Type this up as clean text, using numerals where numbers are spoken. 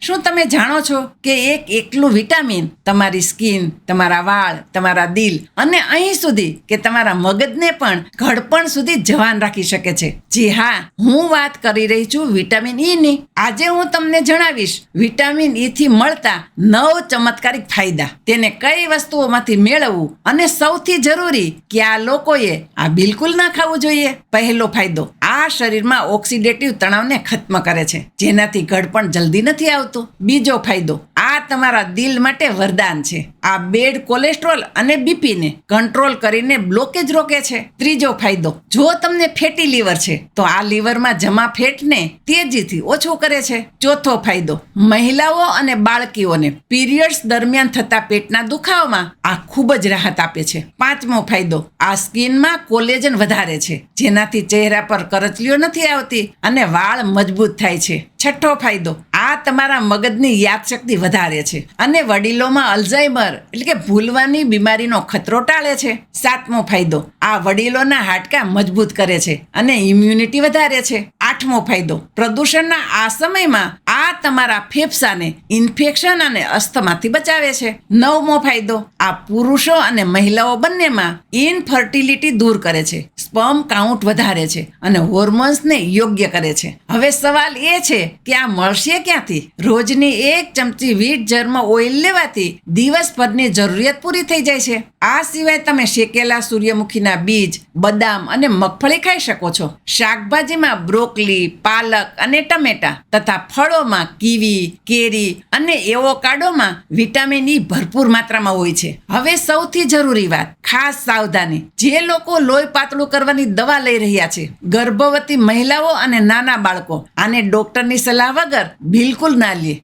શું તમે જાણો છો કે એક એકલું વિટામિન તમારી સ્કિન, તમારા વાળ, તમારા દિલ અને અહીં સુધી કે તમારા મગજને પણ ઘડપણ સુધી જવાન રાખી શકે છે? જી હા, હું વાત કરી રહી છું વિટામિન ઈ ની. આજે હું તમને જણાવીશ વિટામિન ઈ થી મળતા 9 ચમત્કારિક ફાયદા, તેને કઈ વસ્તુઓમાંથી મેળવવું અને સૌથી જરૂરી કે આ લોકોએ આ બિલકુલ ના ખાવું જોઈએ. પહેલો ફાયદો, આ શરીરમાં ઓક્સિડેટિવ તણાવને ખત્મ કરે છે, જેનાથી ઘડપણ જલ્દી નથી આવતું. બીજો ફાયદો, આ તમારા દિલ માટે વરદાન છે. આ બેડ કોલેસ્ટ્રોલ અને બીપીને કંટ્રોલ કરીને બ્લોકેજ રોકે છે. ત્રીજો ફાયદો, જો તમને ફેટી લીવર છે તો આ લીવરમાં જમા ફેટને તેજીથી ઓછું કરે છે. ચોથો ફાયદો, મહિલાઓ અને બાળકીઓને પીરિયડ્સ દરમિયાન થતા પેટના દુખાવામાં આ ખૂબ જ રાહત આપે છે. પાંચમો ફાયદો, આ સ્કિનમાં કોલેજન વધારે છે, જેનાથી ચહેરા પર કરચલીઓ નથી આવતી અને વાળ મજબૂત થાય છે. છઠ્ઠો ફાયદો, આ તમારા મગજની યાદશક્તિ વધારે છે અને વડીલોમાં અલ્ઝાઇમર એટલે કે ભૂલવાની બીમારીનો ખતરો ટાળે છે. સાતમો ફાયદો, આ વડીલોના હાડકાં મજબૂત કરે છે અને ઇમ્યુનિટી વધારે છે. આઠમો ફાયદો, પ્રદૂષણના આ સમયમાં આ તમારા ફેફસાને ઇન્ફેક્શન અને અસ્થમાથી બચાવે છે. નવમો ફાયદો, આ પુરુષો અને મહિલાઓ બંનેમાં ઇનફર્ટિલિટી દૂર કરે છે, સ્પર્મ કાઉન્ટ વધારે છે અને હોર્મોન્સને યોગ્ય કરે છે. હવે સવાલ એ છે કે આ મળશે ક્યાંથી? રોજની 1 ચમચી વ્હીટ જર્મ ઓઇલ લેવાથી દિવસભરની જરૂરિયાત પૂરી થઈ જાય છે. આ સિવાય તમે શેકેલા સૂર્યમુખીના બીજ, બદામ અને મગફળી ખાઈ શકો છો. શાકભાજીમાં બ્રોકલી, પાલક અને ટમેટા તથા ફળોમાં કીવી, કેરી અને એવોકાડોમાં વિટામિન ઈ ભરપૂર માત્રામાં હોય છે. હવે સૌથી જરૂરી વાત, ખાસ સાવધાની, જે લોકો લોહી પાતળું કરવાની દવા લઈ રહ્યા છે, ગર્ભવતી મહિલાઓ અને નાના બાળકો આને ડોક્ટરની સલાહ વગર બિલકુલ ના લે.